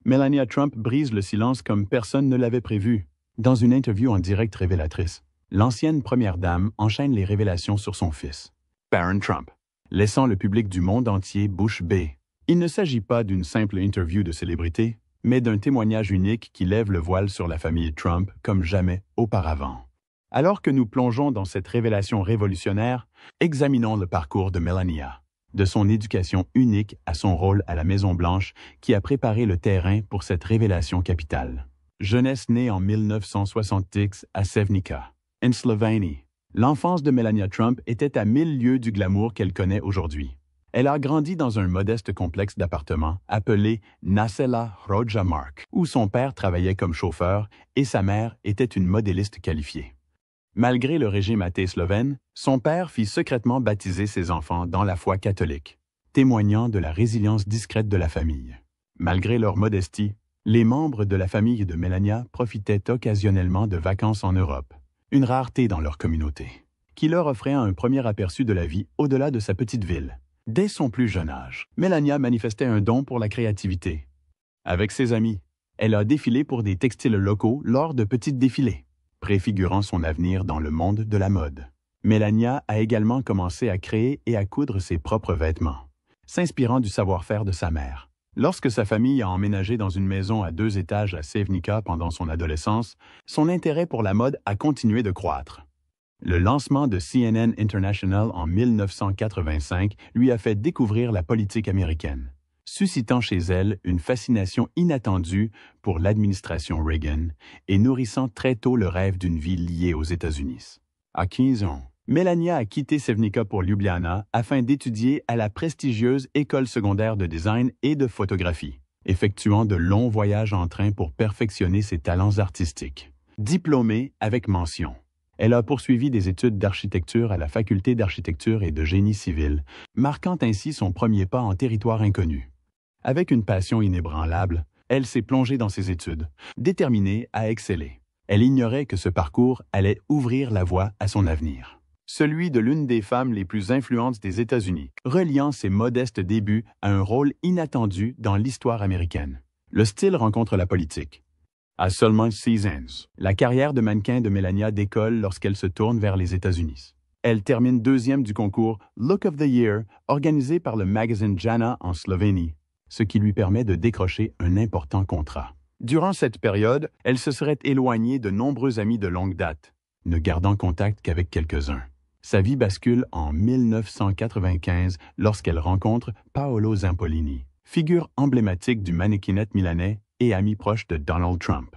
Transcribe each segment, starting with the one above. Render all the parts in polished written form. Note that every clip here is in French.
Melania Trump brise le silence comme personne ne l'avait prévu. Dans une interview en direct révélatrice, l'ancienne première dame enchaîne les révélations sur son fils, Barron Trump, laissant le public du monde entier bouche bée. Il ne s'agit pas d'une simple interview de célébrité, mais d'un témoignage unique qui lève le voile sur la famille Trump comme jamais auparavant. Alors que nous plongeons dans cette révélation révolutionnaire, examinons le parcours de Melania, de son éducation unique à son rôle à la Maison-Blanche qui a préparé le terrain pour cette révélation capitale. Jeunesse née en 1970 à Sevnica, en Slovénie. L'enfance de Melania Trump était à 1000 lieues du glamour qu'elle connaît aujourd'hui. Elle a grandi dans un modeste complexe d'appartements appelé Naselja Roja-Mark, où son père travaillait comme chauffeur et sa mère était une modéliste qualifiée. Malgré le régime athée slovène, son père fit secrètement baptiser ses enfants dans la foi catholique, témoignant de la résilience discrète de la famille. Malgré leur modestie, les membres de la famille de Melania profitaient occasionnellement de vacances en Europe, une rareté dans leur communauté, qui leur offrait un premier aperçu de la vie au-delà de sa petite ville. Dès son plus jeune âge, Melania manifestait un don pour la créativité. Avec ses amis, elle a défilé pour des textiles locaux lors de petits défilés, préfigurant son avenir dans le monde de la mode. Melania a également commencé à créer et à coudre ses propres vêtements, s'inspirant du savoir-faire de sa mère. Lorsque sa famille a emménagé dans une maison à 2 étages à Sevnica pendant son adolescence, son intérêt pour la mode a continué de croître. Le lancement de CNN International en 1985 lui a fait découvrir la politique américaine, suscitant chez elle une fascination inattendue pour l'administration Reagan et nourrissant très tôt le rêve d'une vie liée aux États-Unis. À 15 ans, Melania a quitté Sevnica pour Ljubljana afin d'étudier à la prestigieuse école secondaire de design et de photographie, effectuant de longs voyages en train pour perfectionner ses talents artistiques. Diplômée avec mention, elle a poursuivi des études d'architecture à la Faculté d'architecture et de génie civil, marquant ainsi son premier pas en territoire inconnu. Avec une passion inébranlable, elle s'est plongée dans ses études, déterminée à exceller. Elle ignorait que ce parcours allait ouvrir la voie à son avenir, celui de l'une des femmes les plus influentes des États-Unis, reliant ses modestes débuts à un rôle inattendu dans l'histoire américaine. Le style rencontre la politique. À seulement 6 ans, la carrière de mannequin de Melania décolle lorsqu'elle se tourne vers les États-Unis. Elle termine 2e du concours Look of the Year organisé par le magazine Jana en Slovénie, ce qui lui permet de décrocher un important contrat. Durant cette période, elle se serait éloignée de nombreux amis de longue date, ne gardant contact qu'avec quelques-uns. Sa vie bascule en 1995 lorsqu'elle rencontre Paolo Zampolini, figure emblématique du mannequinat milanais et ami proche de Donald Trump.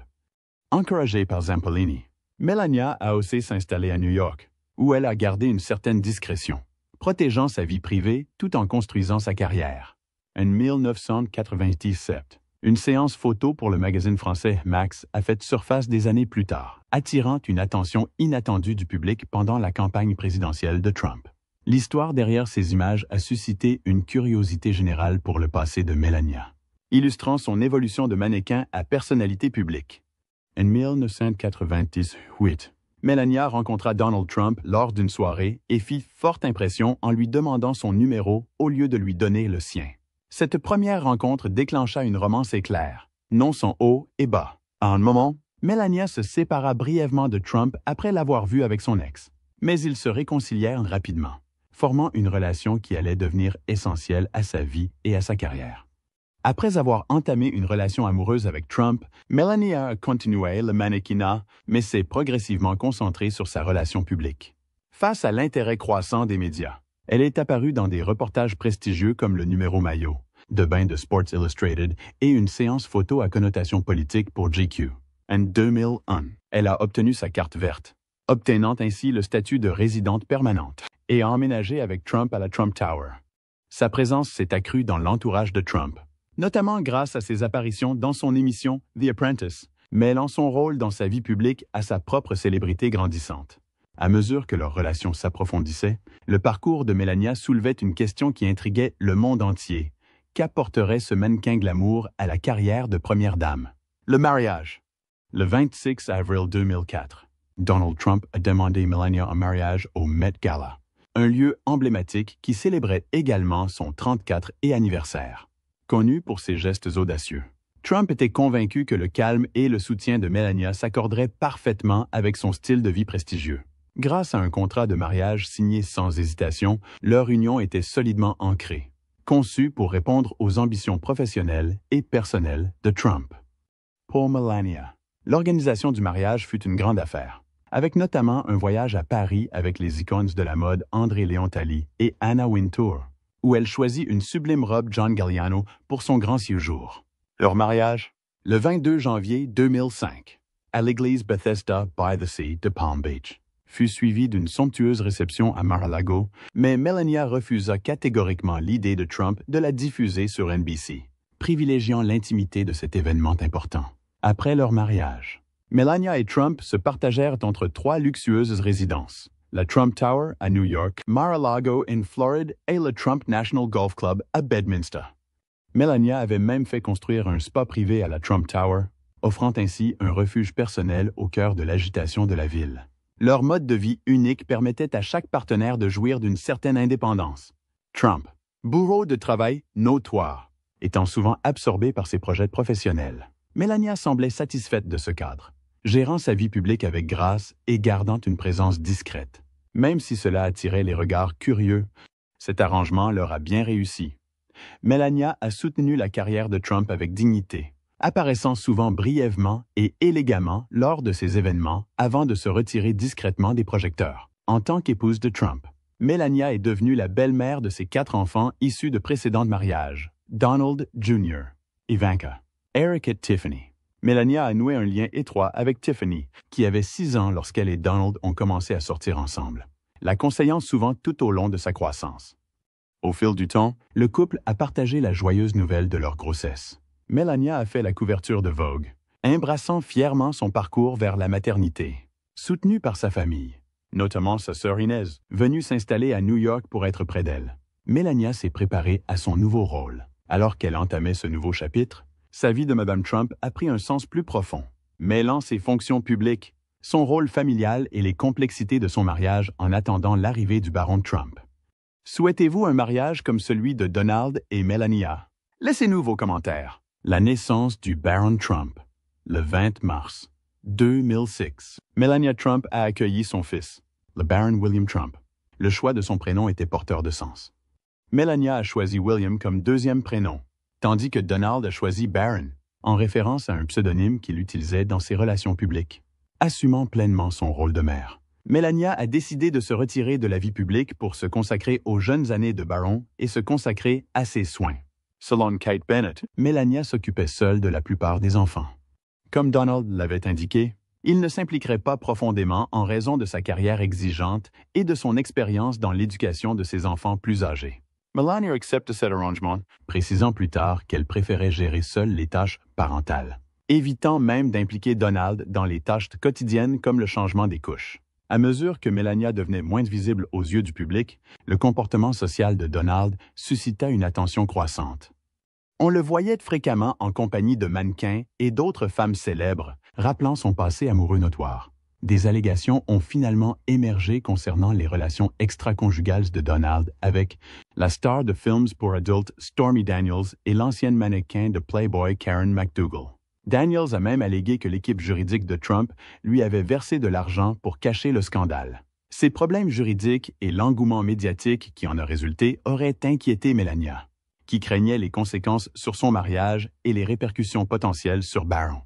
Encouragée par Zampolini, Melania a osé s'installer à New York, où elle a gardé une certaine discrétion, protégeant sa vie privée tout en construisant sa carrière. En 1997, une séance photo pour le magazine français Max a fait surface des années plus tard, attirant une attention inattendue du public pendant la campagne présidentielle de Trump. L'histoire derrière ces images a suscité une curiosité générale pour le passé de Melania, illustrant son évolution de mannequin à personnalité publique. En 1998, Melania rencontra Donald Trump lors d'une soirée et fit forte impression en lui demandant son numéro au lieu de lui donner le sien. Cette première rencontre déclencha une romance éclair, non sans haut et bas. À un moment, Melania se sépara brièvement de Trump après l'avoir vu avec son ex, mais ils se réconcilièrent rapidement, formant une relation qui allait devenir essentielle à sa vie et à sa carrière. Après avoir entamé une relation amoureuse avec Trump, Melania a continué le mannequinat, mais s'est progressivement concentrée sur sa relation publique. Face à l'intérêt croissant des médias, elle est apparue dans des reportages prestigieux comme le numéro maillot de bain de Sports Illustrated et une séance photo à connotation politique pour GQ. En 2001, elle a obtenu sa carte verte, obtenant ainsi le statut de résidente permanente et a emménagé avec Trump à la Trump Tower. Sa présence s'est accrue dans l'entourage de Trump, notamment grâce à ses apparitions dans son émission The Apprentice, mêlant son rôle dans sa vie publique à sa propre célébrité grandissante. À mesure que leur relation s'approfondissait, le parcours de Melania soulevait une question qui intriguait le monde entier. Qu'apporterait ce mannequin glamour à la carrière de première dame? Le mariage. Le 26 avril 2004, Donald Trump a demandé Melania en mariage au Met Gala, un lieu emblématique qui célébrait également son 34e anniversaire. Connu pour ses gestes audacieux, Trump était convaincu que le calme et le soutien de Melania s'accorderaient parfaitement avec son style de vie prestigieux. Grâce à un contrat de mariage signé sans hésitation, leur union était solidement ancrée, conçue pour répondre aux ambitions professionnelles et personnelles de Trump. Pour Melania, l'organisation du mariage fut une grande affaire, avec notamment un voyage à Paris avec les icônes de la mode André Leontali et Anna Wintour, où elle choisit une sublime robe John Galliano pour son grand séjour. Leur mariage, le 22 janvier 2005, à l'église Bethesda by the Sea de Palm Beach, fut suivi d'une somptueuse réception à Mar-a-Lago, mais Melania refusa catégoriquement l'idée de Trump de la diffuser sur NBC, privilégiant l'intimité de cet événement important. Après leur mariage, Melania et Trump se partagèrent entre 3 luxueuses résidences, la Trump Tower à New York, Mar-a-Lago en Floride et le Trump National Golf Club à Bedminster. Melania avait même fait construire un spa privé à la Trump Tower, offrant ainsi un refuge personnel au cœur de l'agitation de la ville. Leur mode de vie unique permettait à chaque partenaire de jouir d'une certaine indépendance. Trump, bourreau de travail notoire, étant souvent absorbé par ses projets professionnels. Melania semblait satisfaite de ce cadre, gérant sa vie publique avec grâce et gardant une présence discrète. Même si cela attirait les regards curieux, cet arrangement leur a bien réussi. Melania a soutenu la carrière de Trump avec dignité, apparaissant souvent brièvement et élégamment lors de ces événements avant de se retirer discrètement des projecteurs. En tant qu'épouse de Trump, Melania est devenue la belle-mère de ses 4 enfants issus de précédents mariages, Donald Jr., Ivanka, Eric et Tiffany. Melania a noué un lien étroit avec Tiffany, qui avait 6 ans lorsqu'elle et Donald ont commencé à sortir ensemble, la conseillant souvent tout au long de sa croissance. Au fil du temps, le couple a partagé la joyeuse nouvelle de leur grossesse. Melania a fait la couverture de Vogue, embrassant fièrement son parcours vers la maternité, soutenue par sa famille, notamment sa sœur Inez, venue s'installer à New York pour être près d'elle. Melania s'est préparée à son nouveau rôle. Alors qu'elle entamait ce nouveau chapitre, sa vie de Mme Trump a pris un sens plus profond, mêlant ses fonctions publiques, son rôle familial et les complexités de son mariage en attendant l'arrivée du baron Trump. Souhaitez-vous un mariage comme celui de Donald et Melania? Laissez-nous vos commentaires. La naissance du baron Trump, le 20 mars 2006. Melania Trump a accueilli son fils, le baron William Trump. Le choix de son prénom était porteur de sens. Melania a choisi William comme 2e prénom, tandis que Donald a choisi Baron, en référence à un pseudonyme qu'il utilisait dans ses relations publiques. Assumant pleinement son rôle de mère, Melania a décidé de se retirer de la vie publique pour se consacrer aux jeunes années de Baron et se consacrer à ses soins. Selon Kate Bennett, Melania s'occupait seule de la plupart des enfants. Comme Donald l'avait indiqué, il ne s'impliquerait pas profondément en raison de sa carrière exigeante et de son expérience dans l'éducation de ses enfants plus âgés. Melania accepte cet arrangement, précisant plus tard qu'elle préférait gérer seule les tâches parentales, évitant même d'impliquer Donald dans les tâches quotidiennes comme le changement des couches. À mesure que Melania devenait moins visible aux yeux du public, le comportement social de Donald suscita une attention croissante. On le voyait fréquemment en compagnie de mannequins et d'autres femmes célèbres, rappelant son passé amoureux notoire. Des allégations ont finalement émergé concernant les relations extra-conjugales de Donald avec la star de films pour adultes Stormy Daniels et l'ancienne mannequin de Playboy Karen McDougal. Daniels a même allégué que l'équipe juridique de Trump lui avait versé de l'argent pour cacher le scandale. Ces problèmes juridiques et l'engouement médiatique qui en a résulté auraient inquiété Melania, qui craignait les conséquences sur son mariage et les répercussions potentielles sur Baron.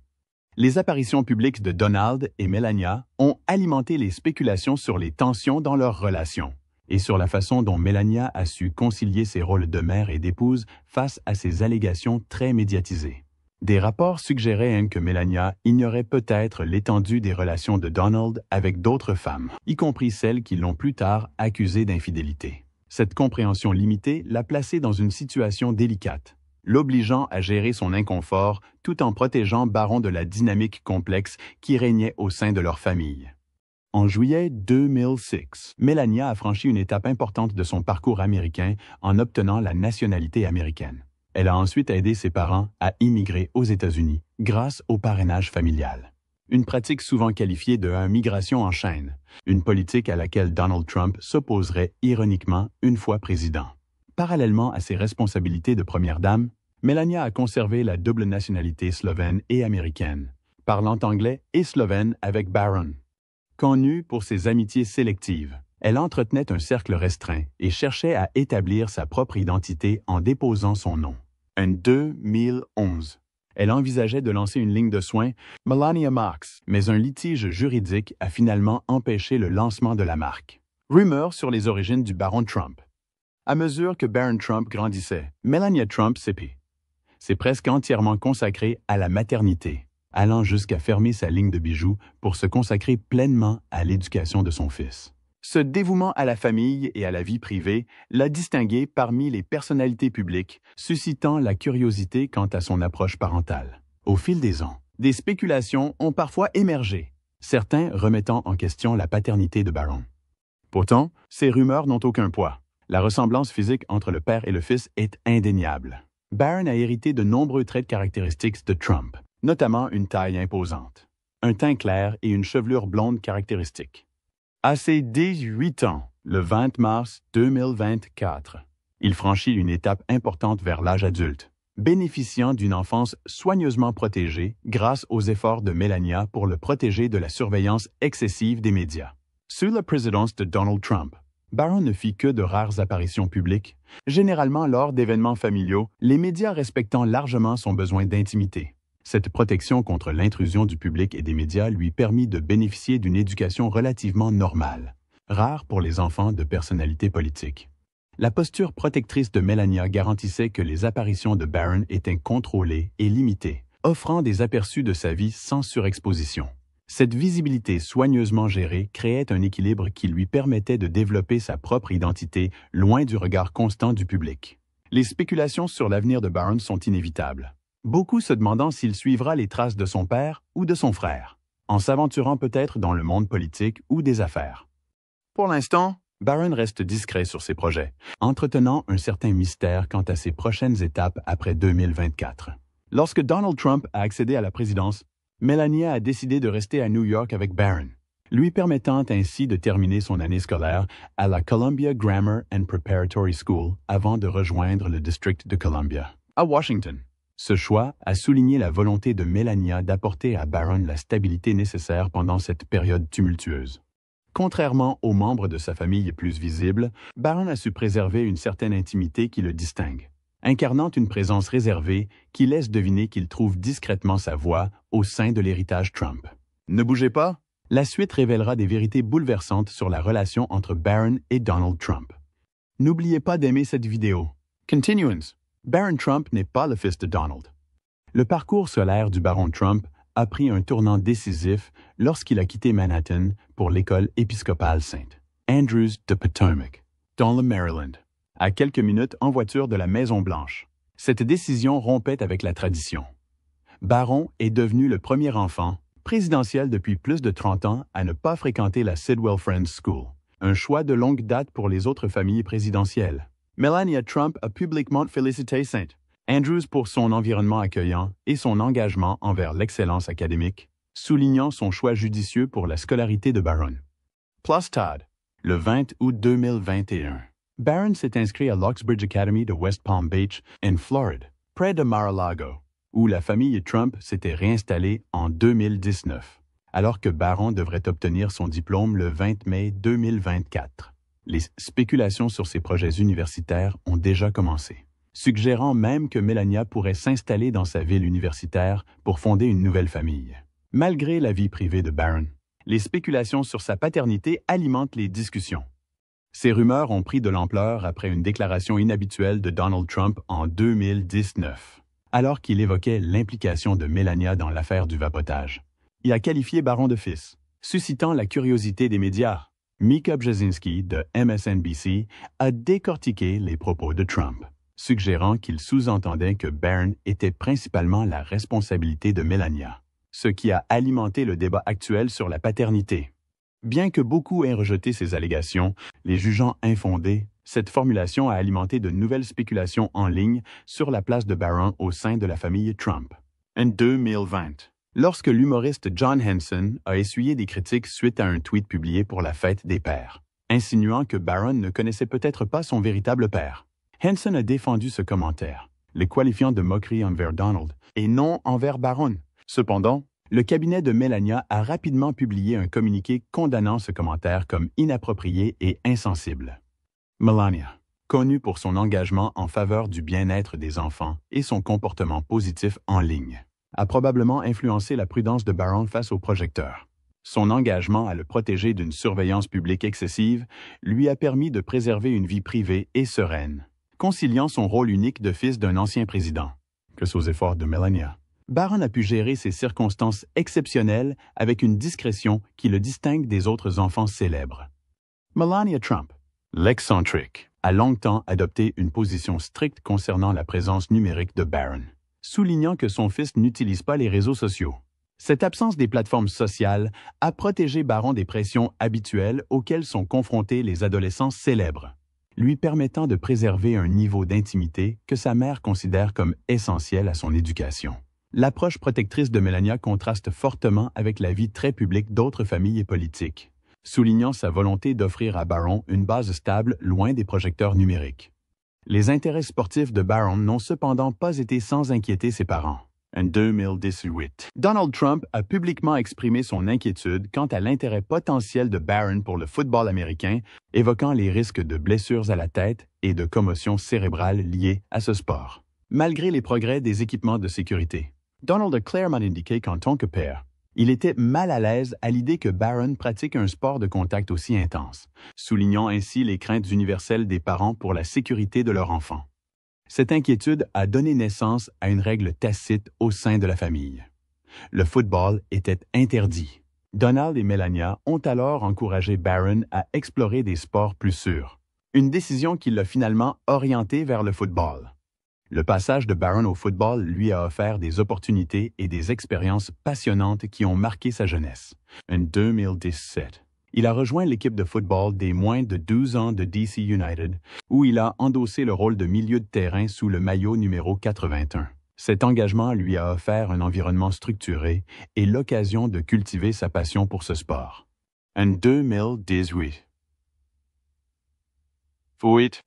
Les apparitions publiques de Donald et Melania ont alimenté les spéculations sur les tensions dans leur relation et sur la façon dont Melania a su concilier ses rôles de mère et d'épouse face à ces allégations très médiatisées. Des rapports suggéraient que Melania ignorait peut-être l'étendue des relations de Donald avec d'autres femmes, y compris celles qui l'ont plus tard accusé d'infidélité. Cette compréhension limitée l'a placée dans une situation délicate, l'obligeant à gérer son inconfort tout en protégeant Baron de la dynamique complexe qui régnait au sein de leur famille. En juillet 2006, Melania a franchi une étape importante de son parcours américain en obtenant la nationalité américaine. Elle a ensuite aidé ses parents à immigrer aux États-Unis grâce au parrainage familial. Une pratique souvent qualifiée de migration en chaîne, une politique à laquelle Donald Trump s'opposerait ironiquement une fois président. Parallèlement à ses responsabilités de première dame, Melania a conservé la double nationalité slovène et américaine, parlant anglais et slovène avec Baron. Connue pour ses amitiés sélectives, elle entretenait un cercle restreint et cherchait à établir sa propre identité en déposant son nom. En 2011, elle envisageait de lancer une ligne de soins Melania Max, mais un litige juridique a finalement empêché le lancement de la marque. Rumeurs sur les origines du baron Trump. À mesure que Baron Trump grandissait, Melania Trump s'est presque entièrement consacrée à la maternité, allant jusqu'à fermer sa ligne de bijoux pour se consacrer pleinement à l'éducation de son fils. Ce dévouement à la famille et à la vie privée l'a distingué parmi les personnalités publiques, suscitant la curiosité quant à son approche parentale. Au fil des ans, des spéculations ont parfois émergé, certains remettant en question la paternité de Baron. Pourtant, ces rumeurs n'ont aucun poids. La ressemblance physique entre le père et le fils est indéniable. Baron a hérité de nombreux traits caractéristiques de Trump, notamment une taille imposante, un teint clair et une chevelure blonde caractéristique. À ses 18 ans, le 20 mars 2024, il franchit une étape importante vers l'âge adulte, bénéficiant d'une enfance soigneusement protégée grâce aux efforts de Melania pour le protéger de la surveillance excessive des médias. Sous la présidence de Donald Trump, Baron ne fit que de rares apparitions publiques, généralement lors d'événements familiaux, les médias respectant largement son besoin d'intimité. Cette protection contre l'intrusion du public et des médias lui permit de bénéficier d'une éducation relativement normale, rare pour les enfants de personnalités politiques. La posture protectrice de Melania garantissait que les apparitions de Baron étaient contrôlées et limitées, offrant des aperçus de sa vie sans surexposition. Cette visibilité soigneusement gérée créait un équilibre qui lui permettait de développer sa propre identité loin du regard constant du public. Les spéculations sur l'avenir de Baron sont inévitables, beaucoup se demandant s'il suivra les traces de son père ou de son frère, en s'aventurant peut-être dans le monde politique ou des affaires. Pour l'instant, Baron reste discret sur ses projets, entretenant un certain mystère quant à ses prochaines étapes après 2024. Lorsque Donald Trump a accédé à la présidence, Melania a décidé de rester à New York avec Baron, lui permettant ainsi de terminer son année scolaire à la Columbia Grammar and Preparatory School avant de rejoindre le District de Columbia, à Washington. Ce choix a souligné la volonté de Melania d'apporter à Baron la stabilité nécessaire pendant cette période tumultueuse. Contrairement aux membres de sa famille plus visibles, Baron a su préserver une certaine intimité qui le distingue, incarnant une présence réservée qui laisse deviner qu'il trouve discrètement sa voie au sein de l'héritage Trump. Ne bougez pas, la suite révélera des vérités bouleversantes sur la relation entre Baron et Donald Trump. N'oubliez pas d'aimer cette vidéo. Continuance. Baron Trump n'est pas le fils de Donald. Le parcours scolaire du baron Trump a pris un tournant décisif lorsqu'il a quitté Manhattan pour l'école épiscopale St. Andrews de Potomac, dans le Maryland, à quelques minutes en voiture de la Maison-Blanche. Cette décision rompait avec la tradition. Baron est devenu le premier enfant, présidentiel depuis plus de 30 ans, à ne pas fréquenter la Sidwell Friends School, un choix de longue date pour les autres familles présidentielles. Melania Trump a publiquement félicité St. Andrews pour son environnement accueillant et son engagement envers l'excellence académique, soulignant son choix judicieux pour la scolarité de Baron. Place Todd, le 20 août 2021. Baron s'est inscrit à l'Oxbridge Academy de West Palm Beach, en Floride, près de Mar-a-Lago, où la famille Trump s'était réinstallée en 2019, alors que Baron devrait obtenir son diplôme le 20 mai 2024. Les spéculations sur ses projets universitaires ont déjà commencé, suggérant même que Melania pourrait s'installer dans sa ville universitaire pour fonder une nouvelle famille. Malgré la vie privée de Baron, les spéculations sur sa paternité alimentent les discussions. Ces rumeurs ont pris de l'ampleur après une déclaration inhabituelle de Donald Trump en 2019, alors qu'il évoquait l'implication de Melania dans l'affaire du vapotage. Il a qualifié Baron de fils, suscitant la curiosité des médias. Mika Brzezinski de MSNBC a décortiqué les propos de Trump, suggérant qu'il sous-entendait que Baron était principalement la responsabilité de Melania, ce qui a alimenté le débat actuel sur la paternité. Bien que beaucoup aient rejeté ces allégations, les jugeant infondées, cette formulation a alimenté de nouvelles spéculations en ligne sur la place de Baron au sein de la famille Trump. En 2020, lorsque l'humoriste John Henson a essuyé des critiques suite à un tweet publié pour la fête des pères, insinuant que Baron ne connaissait peut-être pas son véritable père. Henson a défendu ce commentaire, le qualifiant de moquerie envers Donald et non envers Barron. Cependant, le cabinet de Melania a rapidement publié un communiqué condamnant ce commentaire comme inapproprié et insensible. Melania, connue pour son engagement en faveur du bien-être des enfants et son comportement positif en ligne, a probablement influencé la prudence de Barron face aux projecteurs. Son engagement à le protéger d'une surveillance publique excessive lui a permis de préserver une vie privée et sereine, conciliant son rôle unique de fils d'un ancien président. Grâce aux efforts de Melania, Barron a pu gérer ces circonstances exceptionnelles avec une discrétion qui le distingue des autres enfants célèbres. Melania Trump, l'excentrique, a longtemps adopté une position stricte concernant la présence numérique de Barron, soulignant que son fils n'utilise pas les réseaux sociaux. Cette absence des plateformes sociales a protégé Barron des pressions habituelles auxquelles sont confrontés les adolescents célèbres, lui permettant de préserver un niveau d'intimité que sa mère considère comme essentiel à son éducation. L'approche protectrice de Melania contraste fortement avec la vie très publique d'autres familles et politiques, soulignant sa volonté d'offrir à Barron une base stable loin des projecteurs numériques. Les intérêts sportifs de Barron n'ont cependant pas été sans inquiéter ses parents. En 2018, Donald Trump a publiquement exprimé son inquiétude quant à l'intérêt potentiel de Barron pour le football américain, évoquant les risques de blessures à la tête et de commotions cérébrales liées à ce sport. Malgré les progrès des équipements de sécurité, Donald a clairement indiqué qu'en tant que père, il était mal à l'aise à l'idée que Barron pratique un sport de contact aussi intense, soulignant ainsi les craintes universelles des parents pour la sécurité de leur enfant. Cette inquiétude a donné naissance à une règle tacite au sein de la famille. Le football était interdit. Donald et Melania ont alors encouragé Barron à explorer des sports plus sûrs, une décision qui l'a finalement orienté vers le football. Le passage de Barron au football lui a offert des opportunités et des expériences passionnantes qui ont marqué sa jeunesse. En 2017, il a rejoint l'équipe de football des moins de 12 ans de DC United, où il a endossé le rôle de milieu de terrain sous le maillot numéro 81. Cet engagement lui a offert un environnement structuré et l'occasion de cultiver sa passion pour ce sport. En 2018,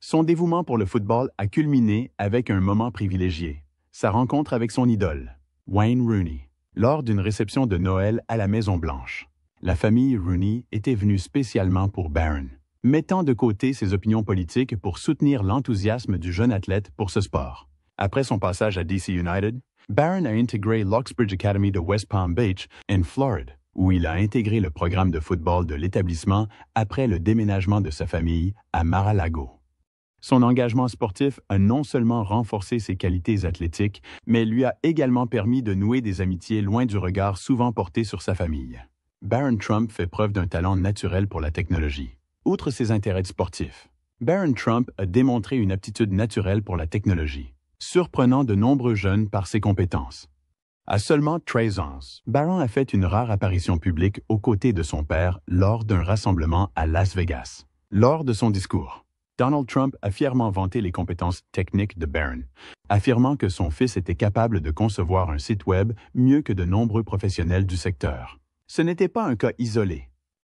son dévouement pour le football a culminé avec un moment privilégié, sa rencontre avec son idole, Wayne Rooney, lors d'une réception de Noël à la Maison-Blanche. La famille Rooney était venue spécialement pour Barron, mettant de côté ses opinions politiques pour soutenir l'enthousiasme du jeune athlète pour ce sport. Après son passage à DC United, Barron a intégré l'Oxbridge Academy de West Palm Beach, en Floride, où il a intégré le programme de football de l'établissement après le déménagement de sa famille à Mar-a-Lago. Son engagement sportif a non seulement renforcé ses qualités athlétiques, mais lui a également permis de nouer des amitiés loin du regard souvent porté sur sa famille. Barron Trump fait preuve d'un talent naturel pour la technologie. Outre ses intérêts sportifs, Barron Trump a démontré une aptitude naturelle pour la technologie, surprenant de nombreux jeunes par ses compétences. À seulement 13 ans, Barron a fait une rare apparition publique aux côtés de son père lors d'un rassemblement à Las Vegas. Lors de son discours, Donald Trump a fièrement vanté les compétences techniques de Barron, affirmant que son fils était capable de concevoir un site web mieux que de nombreux professionnels du secteur. Ce n'était pas un cas isolé.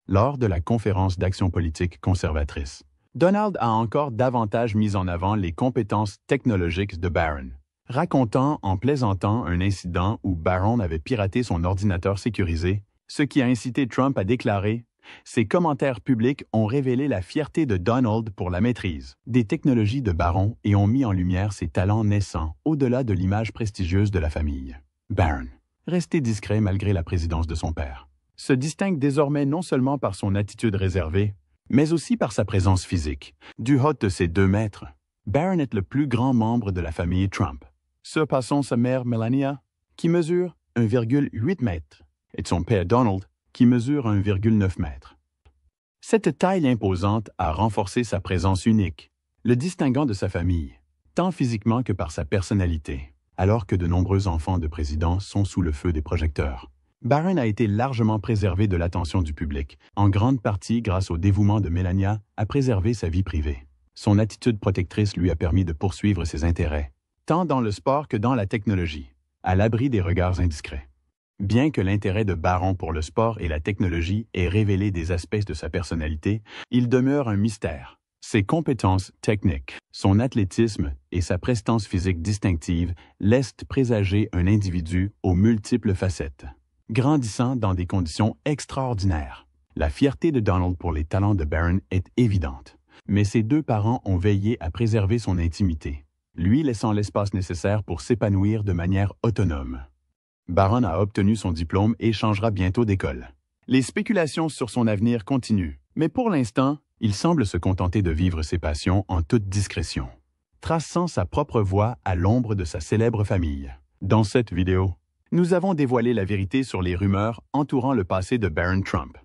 Lors de la conférence d'action politique conservatrice, Donald a encore davantage mis en avant les compétences technologiques de Barron, racontant en plaisantant un incident où Barron avait piraté son ordinateur sécurisé, ce qui a incité Trump à déclarer « Ces commentaires publics ont révélé la fierté de Donald pour la maîtrise des technologies de Barron et ont mis en lumière ses talents naissants au-delà de l'image prestigieuse de la famille. » Barron, resté discret malgré la présidence de son père, se distingue désormais non seulement par son attitude réservée, mais aussi par sa présence physique. Du haut de ses 2 mètres, Barron est le plus grand membre de la famille Trump, surpassant sa mère Melania, qui mesure 1,8 mètres, et son père Donald, qui mesure 1,9 mètres. Cette taille imposante a renforcé sa présence unique, le distinguant de sa famille, tant physiquement que par sa personnalité, alors que de nombreux enfants de présidents sont sous le feu des projecteurs. Barron a été largement préservé de l'attention du public, en grande partie grâce au dévouement de Melania à préserver sa vie privée. Son attitude protectrice lui a permis de poursuivre ses intérêts, tant dans le sport que dans la technologie, à l'abri des regards indiscrets. Bien que l'intérêt de Barron pour le sport et la technologie ait révélé des aspects de sa personnalité, il demeure un mystère. Ses compétences techniques Son athlétisme et sa prestance physique distinctive laissent présager un individu aux multiples facettes, grandissant dans des conditions extraordinaires. La fierté de Donald pour les talents de Barron est évidente, mais ses deux parents ont veillé à préserver son intimité, lui laissant l'espace nécessaire pour s'épanouir de manière autonome. Barron a obtenu son diplôme et changera bientôt d'école. Les spéculations sur son avenir continuent, mais pour l'instant, il semble se contenter de vivre ses passions en toute discrétion, traçant sa propre voie à l'ombre de sa célèbre famille. Dans cette vidéo, nous avons dévoilé la vérité sur les rumeurs entourant le passé de Barron Trump.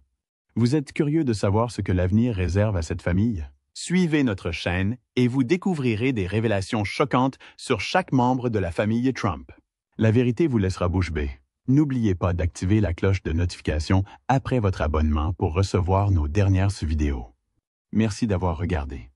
Vous êtes curieux de savoir ce que l'avenir réserve à cette famille? Suivez notre chaîne et vous découvrirez des révélations choquantes sur chaque membre de la famille Trump. La vérité vous laissera bouche bée. N'oubliez pas d'activer la cloche de notification après votre abonnement pour recevoir nos dernières vidéos. Merci d'avoir regardé.